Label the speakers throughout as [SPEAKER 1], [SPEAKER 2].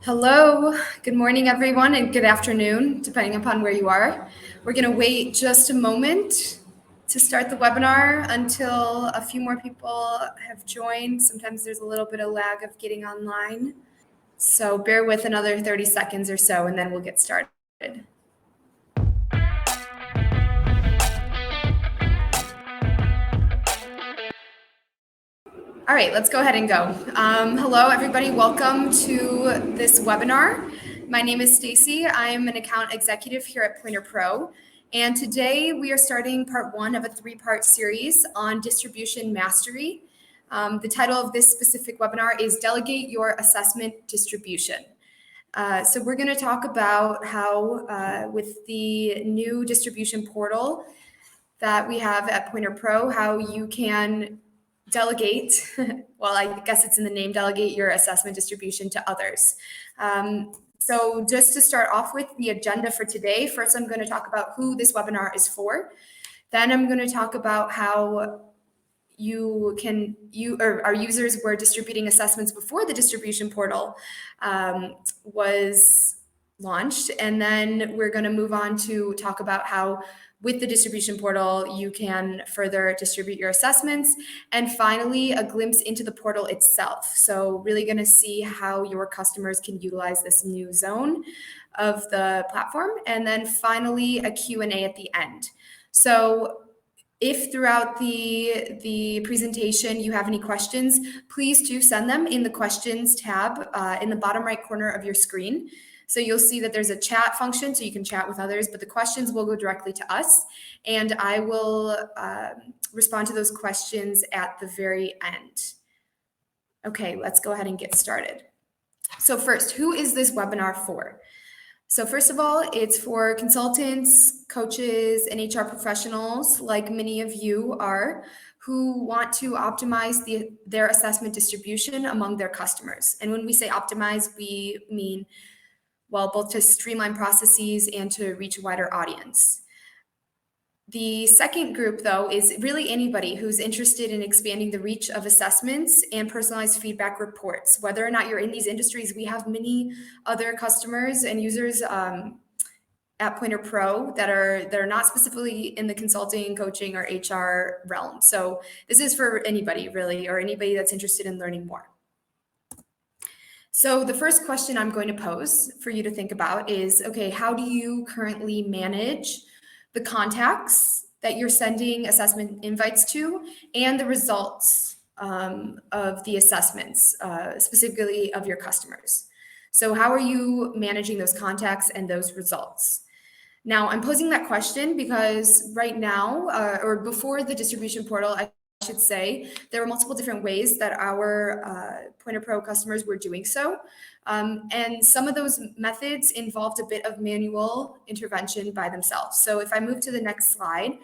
[SPEAKER 1] Hello, good morning, everyone, and good afternoon, depending upon where you are. We're going to wait just a moment to start the webinar until a few more people have joined. Sometimes there's a little bit of lag of getting online. So bear with another 30 seconds or so, and then we'll get started. All right, let's go ahead and go. Hello, everybody. Welcome to this webinar. My name is Stacy. I'm an account executive here at Pointerpro. And today we are starting part one of a three-part series on distribution mastery. The title of this specific webinar is Delegate Your Assessment Distribution. So we're going to talk about how with the new distribution portal that we have at Pointerpro, how you can delegate, well, I guess it's in the name, delegate your assessment distribution to others. So just to start off with the agenda for today, first I'm going to talk about who this webinar is for. Then I'm going to talk about how our users were distributing assessments before the distribution portal was launched. And then we're going to move on to talk about how with the distribution portal, you can further distribute your assessments. And finally, a glimpse into the portal itself. So really going to see how your customers can utilize this new zone of the platform. And then finally, a Q&A at the end. So if throughout the presentation you have any questions, please do send them in the questions tab in the bottom right corner of your screen. So you'll see that there's a chat function so you can chat with others, but the questions will go directly to us, and I will respond to those questions at the very end. Okay, let's go ahead and get started. So first, who is this webinar for? So first of all, it's for consultants, coaches, and HR professionals like many of you are who want to optimize their assessment distribution among their customers. And when we say optimize, we mean both to streamline processes and to reach a wider audience. The second group, though, is really anybody who's interested in expanding the reach of assessments and personalized feedback reports. Whether or not you're in these industries, we have many other customers and users at Pointerpro that are not specifically in the consulting, coaching, or HR realm. So this is for anybody, really, or anybody that's interested in learning more. So the first question I'm going to pose for you to think about is, okay, how do you currently manage the contacts that you're sending assessment invites to and the results of the assessments, specifically of your customers? So how are you managing those contacts and those results? Now, I'm posing that question because right now, or before the distribution portal, I should say, there were multiple different ways that our Pointerpro customers were doing so. And some of those methods involved a bit of manual intervention by themselves. So if I move to the next slide,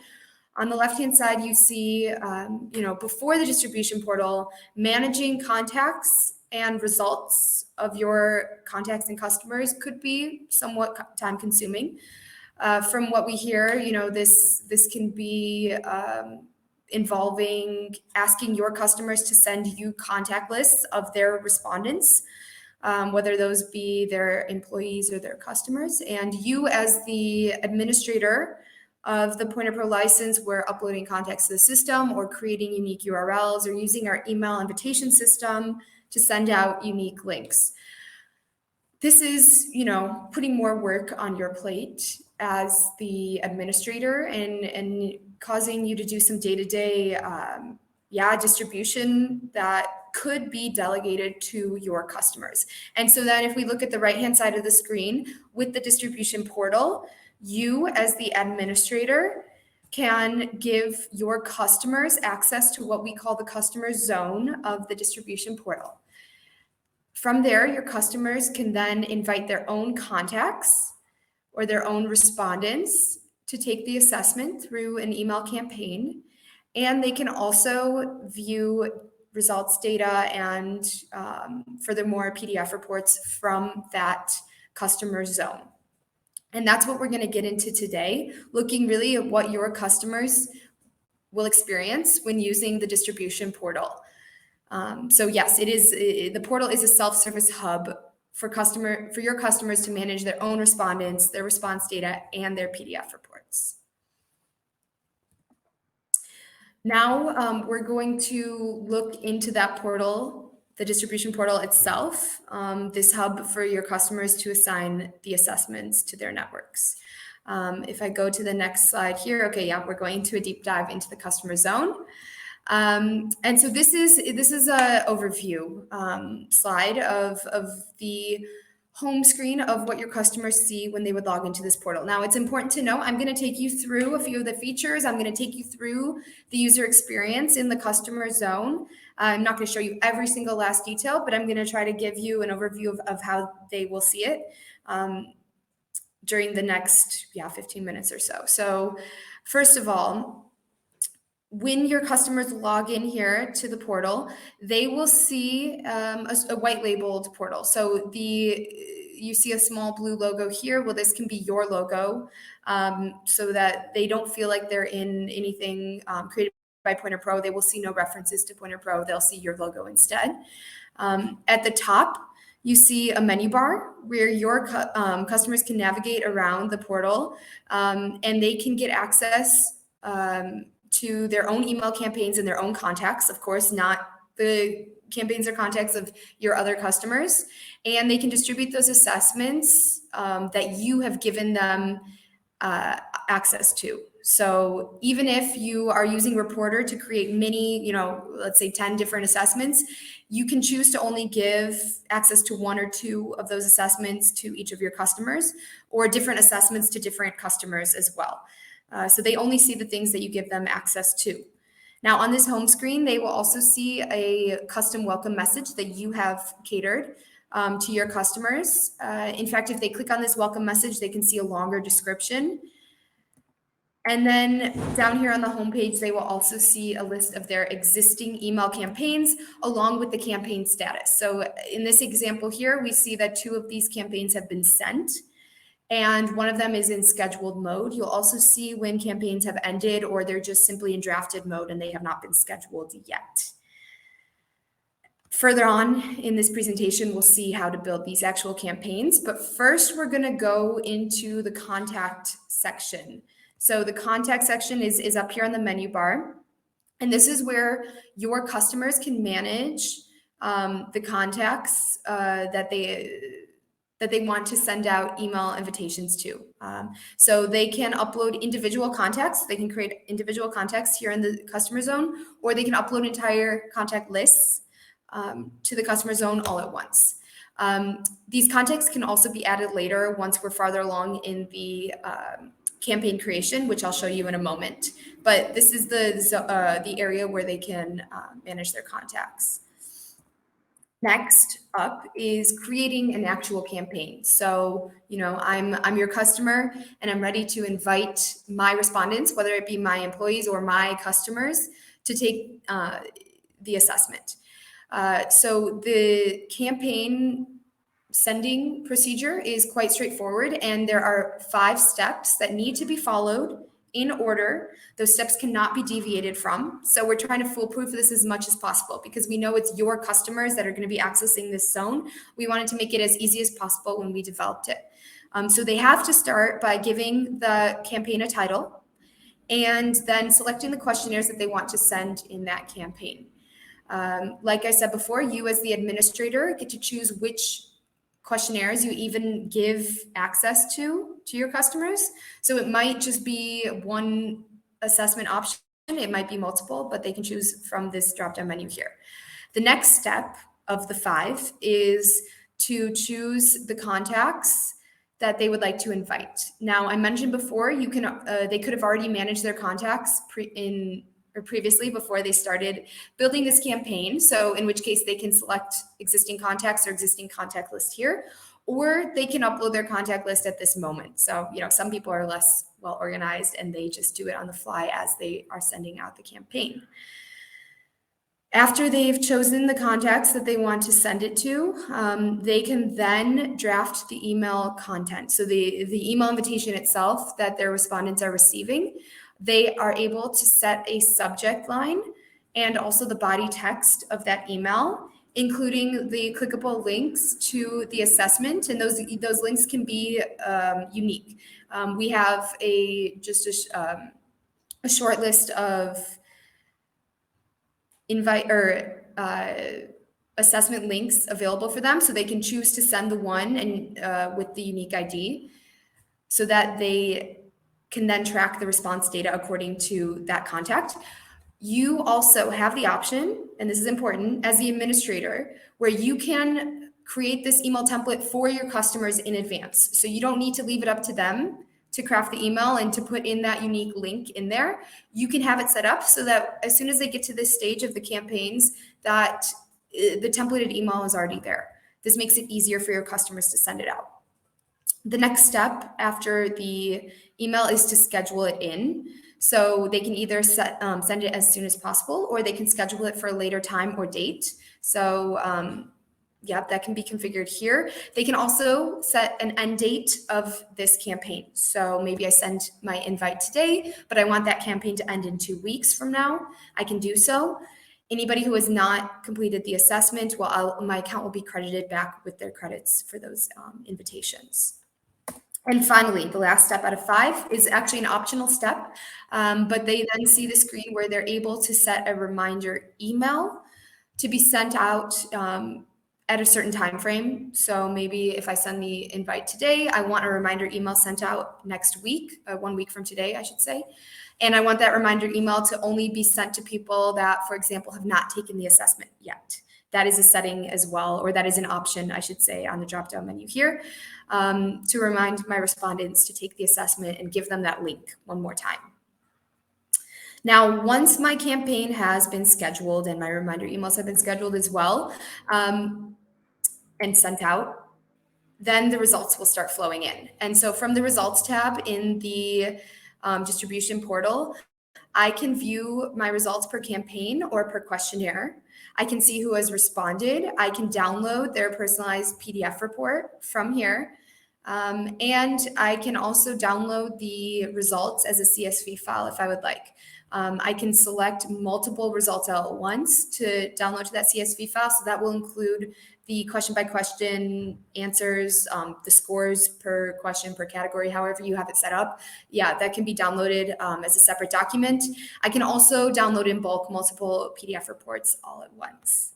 [SPEAKER 1] on the left-hand side, you see, before the distribution portal, managing contacts and results of your contacts and customers could be somewhat time-consuming. From what we hear, this can be involving asking your customers to send you contact lists of their respondents, whether those be their employees or their customers. And you, as the administrator of the Pointerpro license, were uploading contacts to the system or creating unique URLs or using our email invitation system to send out unique links. This is, putting more work on your plate as the administrator and causing you to do some day-to-day distribution that could be delegated to your customers. And so then if we look at the right-hand side of the screen with the distribution portal, you as the administrator can give your customers access to what we call the customer zone of the distribution portal. From there, your customers can then invite their own contacts or their own respondents to take the assessment through an email campaign. And they can also view results data and furthermore PDF reports from that customer zone. And that's what we're going to get into today, looking really at what your customers will experience when using the distribution portal. So yes, the portal is a self-service hub for your customers to manage their own respondents, their response data, and their PDF reports. Now we're going to look into that portal, the distribution portal itself, this hub for your customers to assign the assessments to their networks. If I go to the next slide here, okay, yeah, we're going to a deep dive into the customer zone. And so this is a overview slide of the home screen of what your customers see when they would log into this portal. Now, it's important to know, I'm going to take you through a few of the features. I'm going to take you through the user experience in the customer zone. I'm not going to show you every single last detail, but I'm going to try to give you an overview of how they will see it during the next 15 minutes or so. So first of all, when your customers log in here to the portal, they will see a white labeled portal. So you see a small blue logo here. Well, this can be your logo so that they don't feel like they're in anything created by Pointerpro. They will see no references to Pointerpro. They'll see your logo instead. At the top, you see a menu bar where your customers can navigate around the portal and they can get access to their own email campaigns and their own contacts, of course, not the campaigns or contacts of your other customers. And they can distribute those assessments that you have given them access to. So even if you are using Reporter to create many, let's say 10 different assessments, you can choose to only give access to one or two of those assessments to each of your customers, or different assessments to different customers as well. So they only see the things that you give them access to. Now on this home screen, they will also see a custom welcome message that you have catered to your customers. In fact, if they click on this welcome message, they can see a longer description. And then down here on the homepage, they will also see a list of their existing email campaigns along with the campaign status. So in this example here, we see that 2 of these campaigns have been sent, and one of them is in scheduled mode. You'll also see when campaigns have ended or they're just simply in drafted mode and they have not been scheduled yet. Further on in this presentation, we'll see how to build these actual campaigns. But first, we're going to go into the contact section. So the contact section is up here on the menu bar. And this is where your customers can manage the contacts that they want to send out email invitations to. So they can upload individual contacts. They can create individual contacts here in the customer zone, or they can upload entire contact lists to the customer zone all at once. These contacts can also be added later once we're farther along in the campaign creation, which I'll show you in a moment. But this is the area where they can manage their contacts. Next up is creating an actual campaign. So, I'm your customer and I'm ready to invite my respondents, whether it be my employees or my customers, to take the assessment. So the campaign sending procedure is quite straightforward, and there are 5 steps that need to be followed in order. Those steps cannot be deviated from. So we're trying to foolproof this as much as possible because we know it's your customers that are going to be accessing this zone. We wanted to make it as easy as possible when we developed it. So they have to start by giving the campaign a title and then selecting the questionnaires that they want to send in that campaign. Like I said before, you as the administrator get to choose which questionnaires you even give access to your customers. So it might just be one assessment option. It might be multiple, but they can choose from this drop-down menu here. The next step of the 5 is to choose the contacts that they would like to invite. Now, I mentioned before, they could have already managed their contacts previously before they started building this campaign. So in which case they can select existing contacts or existing contact list here, or they can upload their contact list at this moment. So, some people are less well organized and they just do it on the fly as they are sending out the campaign. After they've chosen the contacts that they want to send it to, they can then draft the email content. So the email invitation itself that their respondents are receiving, they are able to set a subject line and also the body text of that email. including the clickable links to the assessment, and those links can be unique. We have a short list of invite or assessment links available for them, so they can choose to send the one and with the unique ID, so that they can then track the response data according to that contact. You also have the option, and this is important, as the administrator, where you can create this email template for your customers in advance. So you don't need to leave it up to them to craft the email and to put in that unique link in there. You can have it set up so that as soon as they get to this stage of the campaigns, that the templated email is already there. This makes it easier for your customers to send it out. The next step after the email is to schedule it in. So they can either send it as soon as possible, or they can schedule it for a later time or date. So yeah, that can be configured here. They can also set an end date of this campaign. So maybe I send my invite today, but I want that campaign to end in 2 weeks from now. I can do so. Anybody who has not completed the assessment, well, my account will be credited back with their credits for those invitations. And finally, the last step out of 5 is actually an optional step, but they then see the screen where they're able to set a reminder email to be sent out at a certain time frame. So maybe if I send the invite today, I want a reminder email sent out next week, 1 week from today, I should say. And I want that reminder email to only be sent to people that, for example, have not taken the assessment yet. That is a setting as well, or that is an option, I should say, on the drop-down menu here, to remind my respondents to take the assessment and give them that link one more time. Now, once my campaign has been scheduled and my reminder emails have been scheduled as well, and sent out, then the results will start flowing in. And so from the results tab in the distribution portal, I can view my results per campaign or per questionnaire. I can see who has responded. I can download their personalized PDF report from here. And I can also download the results as a CSV file if I would like. I can select multiple results all at once to download to that CSV file. So that will include the question by question answers, the scores per question, per category, however you have it set up. Yeah, that can be downloaded as a separate document. I can also download in bulk multiple PDF reports all at once.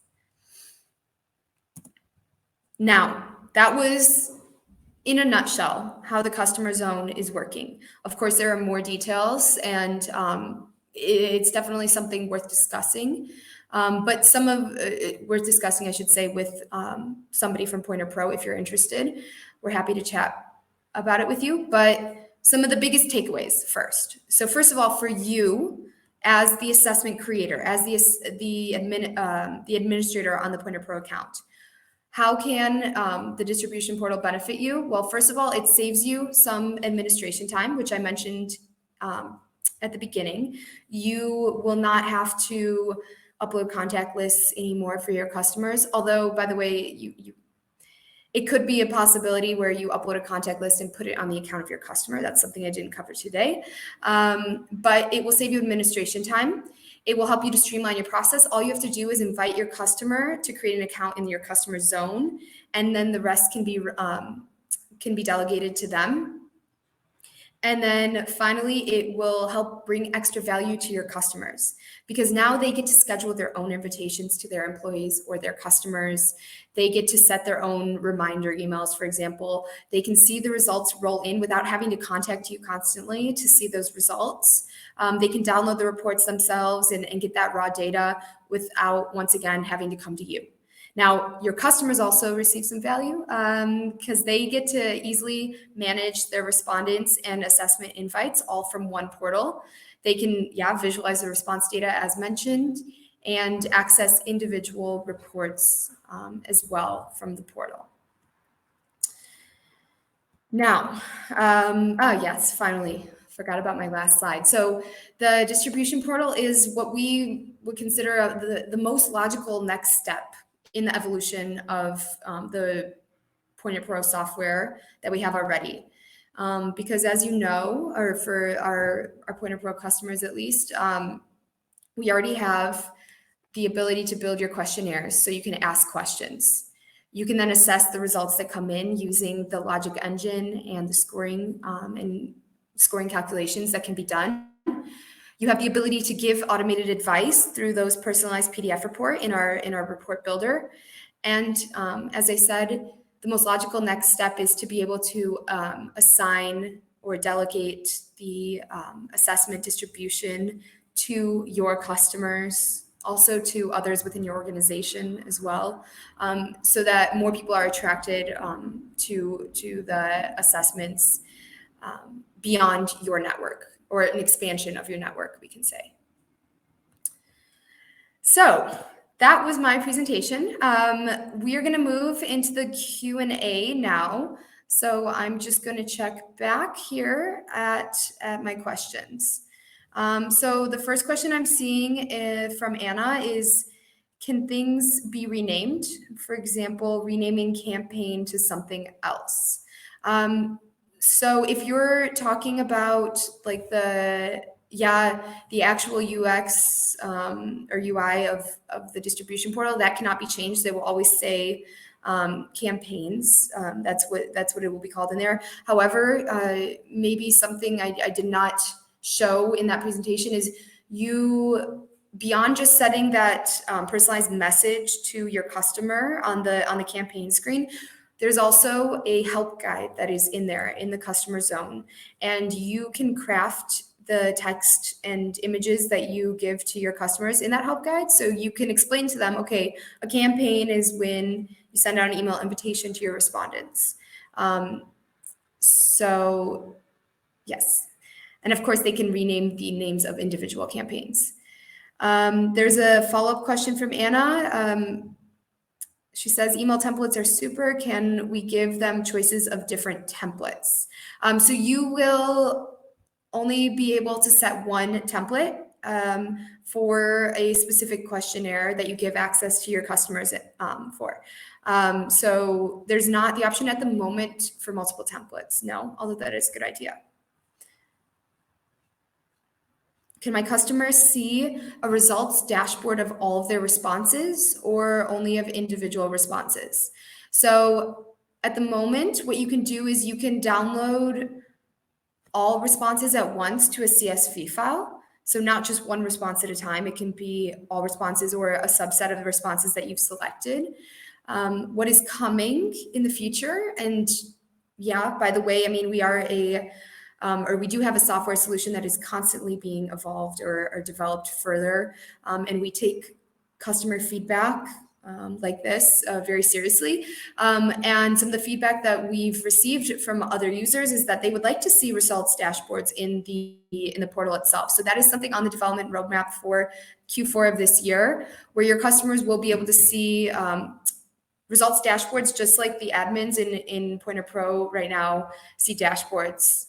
[SPEAKER 1] Now, that was in a nutshell how the customer zone is working. Of course, there are more details, and it's definitely something worth discussing. But worth discussing, I should say, with somebody from Pointerpro if you're interested. We're happy to chat about it with you. But some of the biggest takeaways first. So first of all, for you as the assessment creator, as the administrator on the Pointerpro account, how can the distribution portal benefit you? Well, first of all, it saves you some administration time, which I mentioned at the beginning. You will not have to upload contact lists anymore for your customers. Although, by the way, it could be a possibility where you upload a contact list and put it on the account of your customer. That's something I didn't cover today. But it will save you administration time. It will help you to streamline your process. All you have to do is invite your customer to create an account in your customer zone, and then the rest can be delegated to them. And then finally, it will help bring extra value to your customers, because now they get to schedule their own invitations to their employees or their customers. They get to set their own reminder emails, for example. They can see the results roll in without having to contact you constantly to see those results. They can download the reports themselves and get that raw data without, once again, having to come to you. Now, your customers also receive some value because they get to easily manage their respondents and assessment invites all from one portal. They can, visualize the response data as mentioned and access individual reports as well from the portal. Now, yes, finally, forgot about my last slide. So the distribution portal is what we would consider the most logical next step in the evolution of the Pointerpro software that we have already. Because as you know, or for our Pointerpro customers at least, we already have the ability to build your questionnaires so you can ask questions. You can then assess the results that come in using the logic engine and the scoring calculations that can be done. You have the ability to give automated advice through those personalized PDF report in our report builder. And as I said, the most logical next step is to be able to assign or delegate the assessment distribution to your customers, also to others within your organization as well, so that more people are attracted to the assessments beyond your network, or an expansion of your network, we can say. So that was my presentation. We are going to move into the Q&A now. So I'm just going to check back here at my questions. So the first question I'm seeing from Anna is, can things be renamed? For example, renaming campaign to something else. So if you're talking about like the actual UX or UI of the distribution portal, that cannot be changed. They will always say campaigns. That's what it will be called in there. However, maybe something I did not show in that presentation is you, beyond just setting that personalized message to your customer on the campaign screen, there's also a help guide that is in there in the customer zone, and you can craft the text and images that you give to your customers in that help guide. So you can explain to them, okay, a campaign is when you send out an email invitation to your respondents. So yes. And of course, they can rename the names of individual campaigns. There's a follow-up question from Anna. She says, email templates are super. Can we give them choices of different templates? So you will only be able to set one template for a specific questionnaire that you give access to your customers for. So there's not the option at the moment for multiple templates. No, although that is a good idea. Can my customers see a results dashboard of all of their responses or only of individual responses? So at the moment, what you can do is you can download all responses at once to a CSV file. So not just one response at a time. It can be all responses or a subset of the responses that you've selected. What is coming in the future? And yeah, by the way, I mean, we are we do have a software solution that is constantly being evolved or developed further. And we take customer feedback like this very seriously. And some of the feedback that we've received from other users is that they would like to see results dashboards in the portal itself. So that is something on the development roadmap for Q4 of this year, where your customers will be able to see results dashboards, just like the admins in Pointerpro right now see dashboards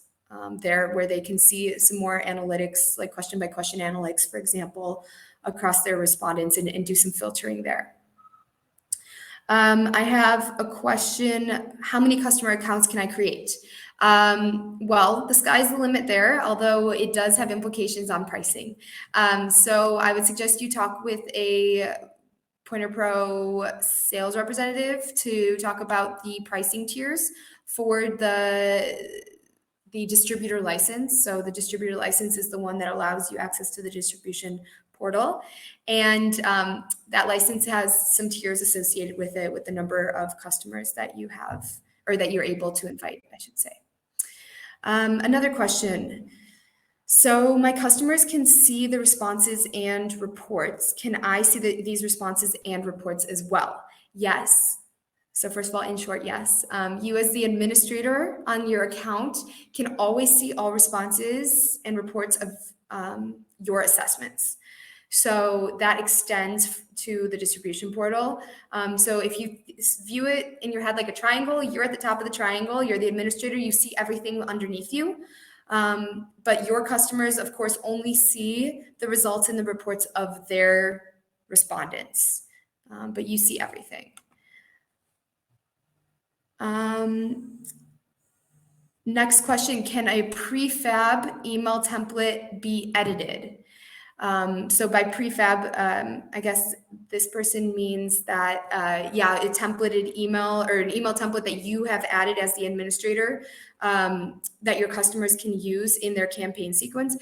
[SPEAKER 1] there, where they can see some more analytics, like question by question analytics, for example, across their respondents and do some filtering there. I have a question. How many customer accounts can I create? Well, the sky's the limit there, although it does have implications on pricing. So I would suggest you talk with a Pointerpro sales representative to talk about the pricing tiers for the distributor license. So the distributor license is the one that allows you access to the distribution portal. And that license has some tiers associated with it, with the number of customers that you have, or that you're able to invite, I should say. Another question. So my customers can see the responses and reports. Can I see these responses and reports as well? Yes. So first of all, in short, yes. You as the administrator on your account can always see all responses and reports of your assessments. So that extends to the distribution portal. So if you view it in your head like a triangle, you're at the top of the triangle, you're the administrator, you see everything underneath you. But your customers, of course, only see the results and the reports of their respondents, but you see everything. Next question, can a prefab email template be edited? So by prefab, I guess this person means that, a templated email or an email template that you have added as the administrator that your customers can use in their campaign sequence.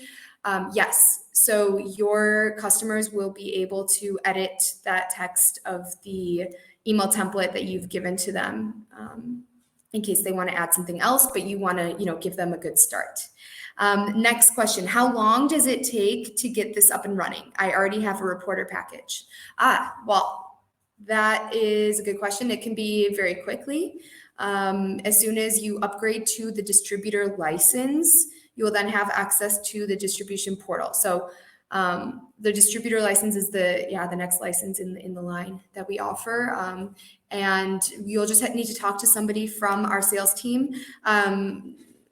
[SPEAKER 1] Yes, so your customers will be able to edit that text of the email template that you've given to them in case they want to add something else, but you want to, give them a good start. Next question, how long does it take to get this up and running? I already have a reporter package. Well, that is a good question. It can be very quickly. As soon as you upgrade to the distributor license, you will then have access to the distribution portal. So the distributor license is the next license in the line that we offer. And you'll just need to talk to somebody from our sales team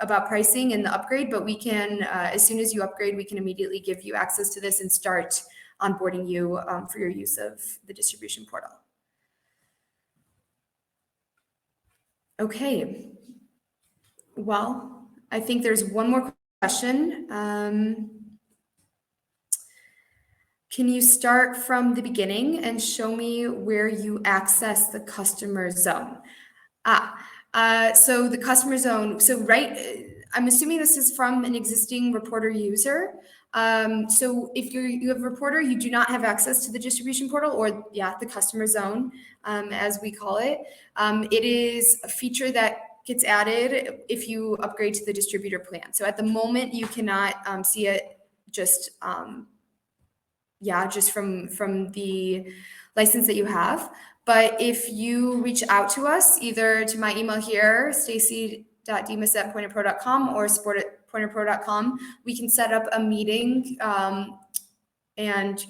[SPEAKER 1] about pricing and the upgrade, but we can, as soon as you upgrade, we can immediately give you access to this and start onboarding you for your use of the distribution portal. Okay. Well, I think there's one more question. Can you start from the beginning and show me where you access the customer zone? So the customer zone, I'm assuming this is from an existing reporter user. So if you have a reporter, you do not have access to the distribution portal or the customer zone, as we call it. It is a feature that gets added if you upgrade to the distributor plan. So at the moment, you cannot see it just from the license that you have. But if you reach out to us, either to my email here, stacy.demas@pointerpro.com or support@pointerpro.com, we can set up a meeting and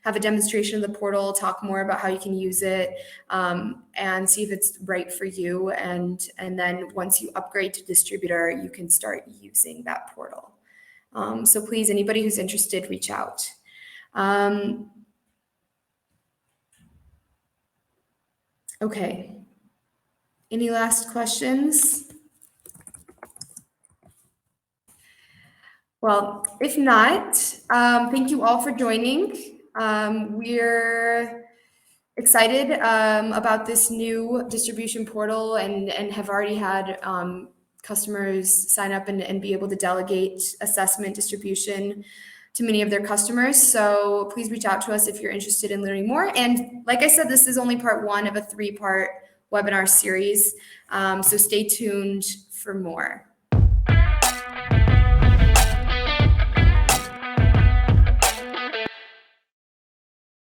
[SPEAKER 1] have a demonstration of the portal, talk more about how you can use it, and see if it's right for you. And then once you upgrade to distributor, you can start using that portal. So please, anybody who's interested, reach out. Okay. Any last questions? Well, if not, thank you all for joining. We're excited about this new distribution portal and have already had customers sign up and be able to delegate assessment distribution to many of their customers. So please reach out to us if you're interested in learning more. And like I said, this is only part one of a 3-part webinar series. So stay tuned for more.